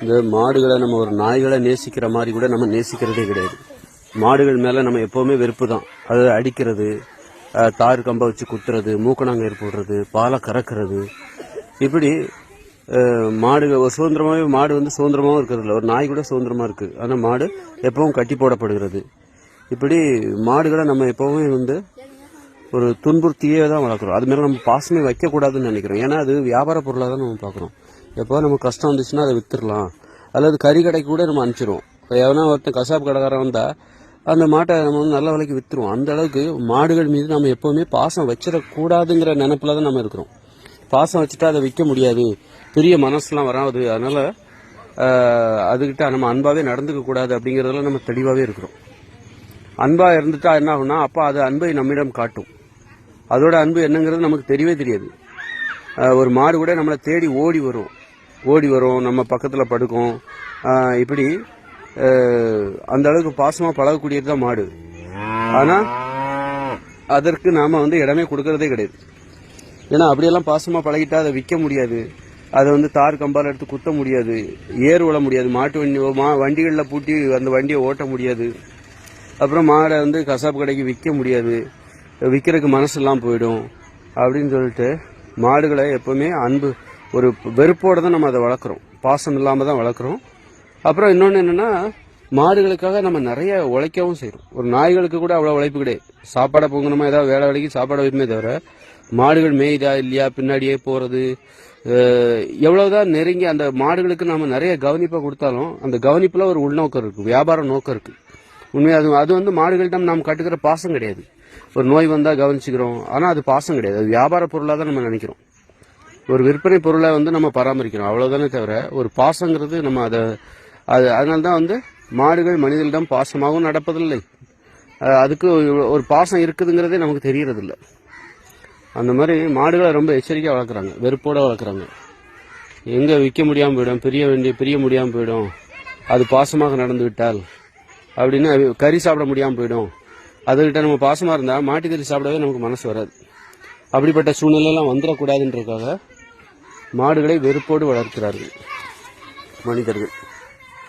இந்த மாடுகளை நம்ம ஒரு நாய்களை நேசிக்கிற மாதிரி கூட நம்ம நேசிக்கிறதே கிடையாது. மாடுகள் மேல நம்ம எப்பவுமே வெறுப்பு தான். அதை அடிக்கிறது, தார் கம்ப வச்சு குத்துறது, மூக்கணாங்கயிறு போடுறது, பாலை கறக்கிறது, இப்படி மாடுகள் ஒரு சுதந்திரமாகவே மாடு வந்து சுதந்திரமாகவும் இருக்கிறது இல்லை. ஒரு நாய் கூட சுதந்திரமா இருக்கு, ஆனால் மாடு எப்பவும் கட்டி போடப்படுகிறது. இப்படி மாடுகளை நம்ம எப்பவுமே வந்து ஒரு துன்புறுத்தியே தான் வளர்க்குறோம். அது மேலே நம்ம பாசமே வைக்கக்கூடாதுன்னு நினைக்கிறோம். ஏன்னா அது வியாபார பொருளாக தான் நம்ம பார்க்குறோம். எப்போ நமக்கு கஷ்டம் வந்துச்சுன்னா அதை வித்துடலாம், அல்லது கறி கடைக்கு கூட நம்ம அனுப்பிச்சிடுவோம். இப்போ எவனா ஒருத்தன் கசாப்பு கடைக்காரன் வந்தால் அந்த மாட்டை நம்ம வந்து நல்ல விலைக்கு வித்துருவோம். அந்த அளவுக்கு மாடுகள் மீது நம்ம எப்போவுமே பாசம் வச்சிடக்கூடாதுங்கிற நினைப்பில் தான் நம்ம இருக்கிறோம். பாசம் வச்சுட்டா அதை விற்க முடியாது, பெரிய மனசுலாம் வராது, அதனால அதுகிட்ட நம்ம அன்பாவே நடந்துக்க கூடாது அப்படிங்கிறதுல நம்ம தெளிவாகவே இருக்கிறோம். அன்பா இருந்துட்டா என்ன ஆகும்னா அப்போ அது அன்பை நம்மிடம் காட்டும். அதோட அன்பு என்னங்கிறது நமக்கு தெரியவே தெரியாது. ஒரு மாடு கூட நம்மளை தேடி ஓடி வரும், நம்ம பக்கத்தில் படுக்கும். இப்படி அந்த அளவுக்கு பாசமாக பழகக்கூடியது தான் மாடு. ஆனால் அதற்கு நாம் வந்து இடமே கொடுக்கறதே கிடையாது. ஏன்னா அப்படியெல்லாம் பாசமாக பழகிட்டா அதை விற்க முடியாது, அதை வந்து தார் கம்பால் எடுத்து குத்த முடியாது, ஏர் விட முடியாது, வண்டிகளில் பூட்டி அந்த வண்டியை ஓட்ட முடியாது. அப்புறம் மாடை வந்து கசாப்பு கடைக்கு விற்க முடியாது, விற்கிறதுக்கு மனசெல்லாம் போயிடும். அப்படின்னு சொல்லிட்டு மாடுகளை எப்பவுமே அன்பு ஒரு வெறுப்போடு தான் நம்ம அதை வளர்க்குறோம், பாசம் இல்லாமல் தான் வளர்க்குறோம். அப்புறம் இன்னொன்று என்னென்னா, மாடுகளுக்காக நம்ம நிறைய உழைக்கவும் செய்கிறோம். ஒரு நாய்களுக்கு கூட அவ்வளோ உழைப்பு கிடையாது. சாப்பாடை பொங்கணுமா ஏதாவது வேலை வேலைக்கு சாப்பாடை வைக்குமே தவிர, மாடுகள் மேய்தா இல்லையா பின்னாடியே போகிறது, எவ்வளவுதான் நெருங்கி அந்த மாடுகளுக்கு நம்ம நிறைய கவனிப்பை கொடுத்தாலும் அந்த கவனிப்பில் ஒரு உள்நோக்கம் இருக்குது, வியாபார நோக்கம் இருக்குது. உண்மையாக அது வந்து மாடுகளிடம் நாம் காட்டுக்கிற பாசம் கிடையாது. ஒரு நோய் வந்தால் கவனிச்சுக்கிறோம், ஆனால் அது பாசம் கிடையாது, அது வியாபார பொருளாக தான் நம்ம நினைக்கிறோம். ஒரு விற்பனை பொருளை வந்து நம்ம பராமரிக்கிறோம், அவ்வளோதானே தவிர ஒரு பாசங்கிறது நம்ம அதனால தான் வந்து மாடுகள் மனிதர்களிடம் பாசமாகவும் நடப்பதில்லை, அதுக்கு ஒரு பாசம் இருக்குதுங்கிறதே நமக்கு தெரியறதில்லை. அந்த மாதிரி மாடுகளை ரொம்ப எச்சரிக்கையாக வளர்க்குறாங்க, வெறுப்போடு வளர்க்குறாங்க. எங்கே விற்க முடியாமல் போயிடும், பிரிய முடியாமல் போயிடும், அது பாசமாக நடந்து விட்டால் அப்படின்னு கறி சாப்பிட முடியாமல் போயிடும். அதுகிட்ட நம்ம பாசமாக இருந்தால் மாட்டுக்கறி சாப்பிடவே நமக்கு மனசு வராது. அப்படிப்பட்ட சூழ்நிலையெல்லாம் வந்துடக்கூடாதுன்றதுக்காக மாடுகளை வெறுப்போடு வளர்க்கிறார்கள் மனிதர்கள்.